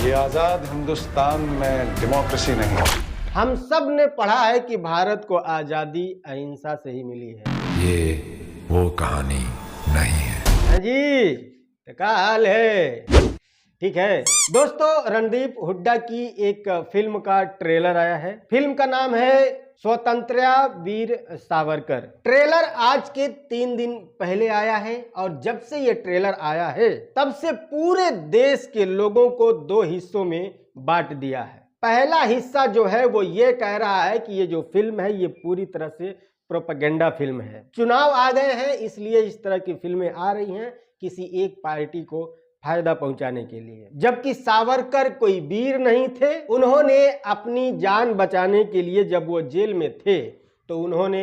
ये आजाद हिंदुस्तान में डेमोक्रेसी नहीं है। हम सब ने पढ़ा है कि भारत को आजादी अहिंसा से ही मिली है। ये वो कहानी नहीं है। हाँ जी, तो क्या हाल है? ठीक है दोस्तों, रणदीप हुड्डा की एक फिल्म का ट्रेलर आया है। फिल्म का नाम है स्वतंत्रता वीर सावरकर। ट्रेलर आज के 3 दिन पहले आया है और जब से ये ट्रेलर आया है तब से पूरे देश के लोगों को 2 हिस्सों में बांट दिया है। पहला हिस्सा जो है वो ये कह रहा है कि ये जो फिल्म है ये पूरी तरह से प्रोपेगेंडा फिल्म है। चुनाव आ गए हैं इसलिए इस तरह की फिल्में आ रही हैं किसी एक पार्टी को फायदा पहुंचाने के लिए। जबकि सावरकर कोई वीर नहीं थे, उन्होंने अपनी जान बचाने के लिए जब वो जेल में थे तो उन्होंने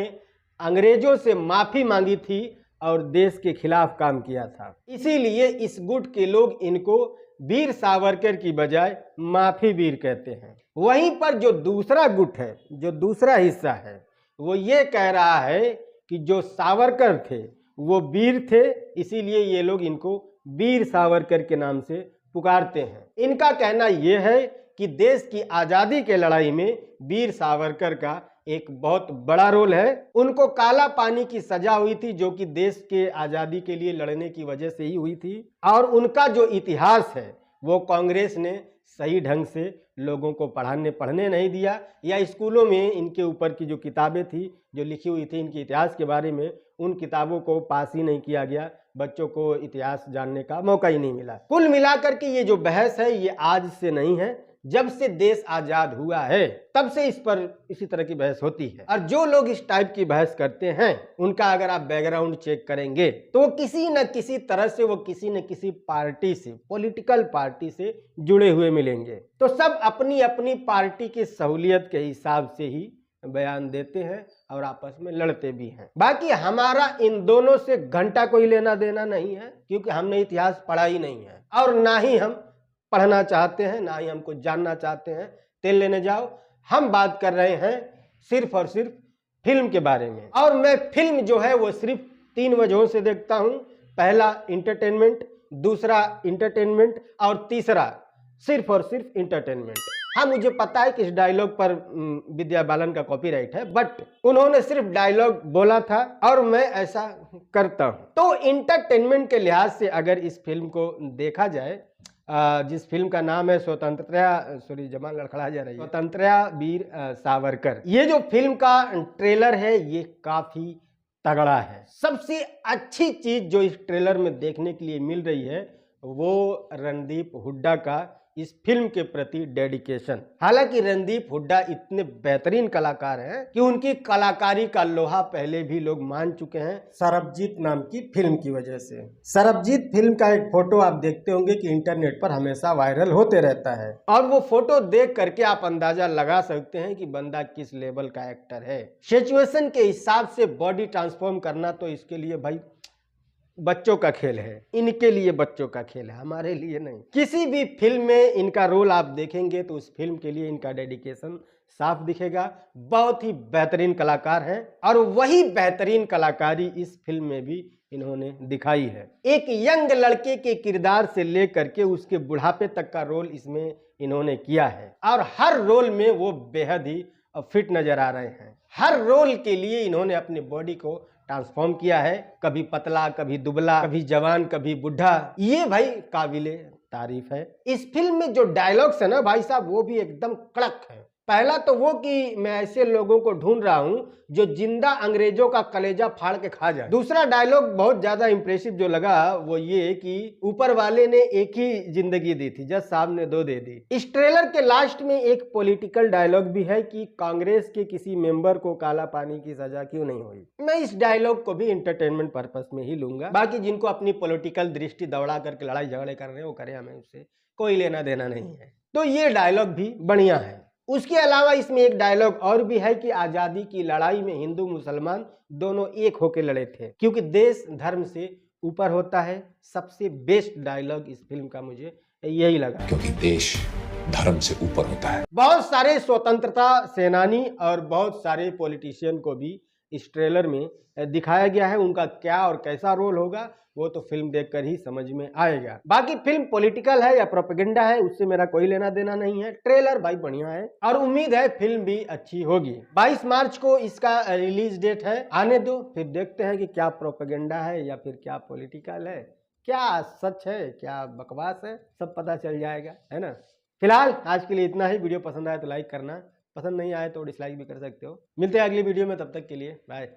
अंग्रेजों से माफी मांगी थी और देश के खिलाफ काम किया था। इसीलिए इस गुट के लोग इनको वीर सावरकर की बजाय माफी वीर कहते हैं। वहीं पर जो दूसरा गुट है, जो दूसरा हिस्सा है, वो ये कह रहा है कि जो सावरकर थे वो वीर थे, इसीलिए ये लोग इनको वीर सावरकर के नाम से पुकारते हैं। इनका कहना यह है कि देश की आज़ादी के लड़ाई में वीर सावरकर का एक बहुत बड़ा रोल है। उनको काला पानी की सजा हुई थी जो कि देश के आज़ादी के लिए लड़ने की वजह से ही हुई थी। और उनका जो इतिहास है वो कांग्रेस ने सही ढंग से लोगों को पढ़ने नहीं दिया, या स्कूलों में इनके ऊपर की जो किताबें थी जो लिखी हुई थी इनके इतिहास के बारे में, उन किताबों को पास ही नहीं किया गया। बच्चों को इतिहास जानने का मौका ही नहीं मिला। कुल मिलाकर के ये जो बहस है ये आज से नहीं है, जब से देश आजाद हुआ है तब से इस पर इसी तरह की बहस होती है। और जो लोग इस टाइप की बहस करते हैं उनका अगर आप बैकग्राउंड चेक करेंगे तो वो किसी न किसी तरह से, वो किसी न किसी पार्टी से, पॉलिटिकल पार्टी से जुड़े हुए मिलेंगे। तो सब अपनी अपनी पार्टी की सहूलियत के हिसाब से ही बयान देते हैं और आपस में लड़ते भी हैं। बाकी हमारा इन दोनों से घंटा कोई लेना देना नहीं है, क्योंकि हमने इतिहास पढ़ा ही नहीं है और ना ही हम पढ़ना चाहते हैं, ना ही हमको जानना चाहते हैं। तेल लेने जाओ। हम बात कर रहे हैं सिर्फ और सिर्फ फिल्म के बारे में। और मैं फिल्म जो है वो सिर्फ 3 वजहों से देखता हूं। पहला इंटरटेनमेंट, दूसरा इंटरटेनमेंट और तीसरा सिर्फ और सिर्फ इंटरटेनमेंट। हाँ, मुझे पता है कि इस डायलॉग पर विद्या बालन का कॉपीराइट है, बट उन्होंने सिर्फ डायलॉग बोला था और मैं ऐसा करता हूं। तो इंटरटेनमेंट के लिहाज से अगर इस फिल्म को देखा जाए, जिस फिल्म का नाम है जमान लड़खड़ा जा रही है, स्वतंत्रता वीर सावरकर, ये जो फिल्म का ट्रेलर है ये काफी तगड़ा है। सबसे अच्छी चीज जो इस ट्रेलर में देखने के लिए मिल रही है वो रणदीप हुड्डा का इस फिल्म के प्रति डेडिकेशन। हालांकि रणदीप हुड्डा इतने बेहतरीन कलाकार हैं कि उनकी कलाकारी का लोहा पहले भी लोग मान चुके हैं सरबजीत नाम की फिल्म की वजह से। सरबजीत फिल्म का एक फोटो आप देखते होंगे कि इंटरनेट पर हमेशा वायरल होते रहता है और वो फोटो देख करके आप अंदाजा लगा सकते हैं कि बंदा किस लेवल का एक्टर है। सिचुएशन के हिसाब से बॉडी ट्रांसफॉर्म करना तो इसके लिए भाई बच्चों का खेल है, इनके लिए बच्चों का खेल है, हमारे लिए नहीं। किसी भी फिल्म में इनका रोल आप देखेंगे तो उस फिल्म के लिए इनका डेडिकेशन साफ दिखेगा। बहुत ही बेहतरीन कलाकार हैं और वही बेहतरीन कलाकारी इस फिल्म में भी इन्होंने दिखाई है। एक यंग लड़के के किरदार से लेकर के उसके बुढ़ापे तक का रोल इसमें इन्होंने किया है और हर रोल में वो बेहद ही फिट नजर आ रहे हैं। हर रोल के लिए इन्होंने अपनी बॉडी को ट्रांसफॉर्म किया है, कभी पतला, कभी दुबला, कभी जवान, कभी बुढ़ा। ये भाई काबिले तारीफ है। इस फिल्म में जो डायलॉग्स है ना भाई साहब, वो भी एकदम कड़क है। पहला तो वो कि मैं ऐसे लोगों को ढूंढ रहा हूं जो जिंदा अंग्रेजों का कलेजा फाड़ के खा जाए। दूसरा डायलॉग बहुत ज्यादा इंप्रेसिव जो लगा वो ये कि ऊपर वाले ने एक ही जिंदगी दी थी, जज साहब ने 2 दे दी। इस ट्रेलर के लास्ट में एक पॉलिटिकल डायलॉग भी है कि कांग्रेस के किसी मेंबर को काला पानी की सजा क्यों नहीं हुई। मैं इस डायलॉग को भी इंटरटेनमेंट पर्पस में ही लूंगा। बाकी जिनको अपनी पॉलिटिकल दृष्टि दौड़ा करके लड़ाई झगड़े कर रहे हैं वो करें, हमें उससे कोई लेना देना नहीं है। तो ये डायलॉग भी बढ़िया है। उसके अलावा इसमें एक डायलॉग और भी है कि आजादी की लड़ाई में हिंदू मुसलमान दोनों एक होकर लड़े थे, क्योंकि देश धर्म से ऊपर होता है। सबसे बेस्ट डायलॉग इस फिल्म का मुझे यही लगा, क्योंकि देश धर्म से ऊपर होता है। बहुत सारे स्वतंत्रता सेनानी और बहुत सारे पॉलिटिशियन को भी इस ट्रेलर में दिखाया गया है, उनका क्या और कैसा रोल होगा वो तो फिल्म देखकर ही समझ में आएगा। बाकी फिल्म पॉलिटिकल है या प्रोपेगेंडा है उससे मेरा कोई लेना देना नहीं है। ट्रेलर भाई बढ़िया है और उम्मीद है फिल्म भी अच्छी होगी। 22 मार्च को इसका रिलीज डेट है, आने दो फिर देखते हैं कि क्या प्रोपेगेंडा है या फिर क्या पॉलिटिकल है, क्या सच है क्या बकवास है, सब पता चल जाएगा, है ना। फिलहाल आज के लिए इतना ही। वीडियो पसंद आए तो लाइक करना, पसंद नहीं आए तो डिसलाइक भी कर सकते हो। मिलते हैं अगली वीडियो में, तब तक के लिए बाय।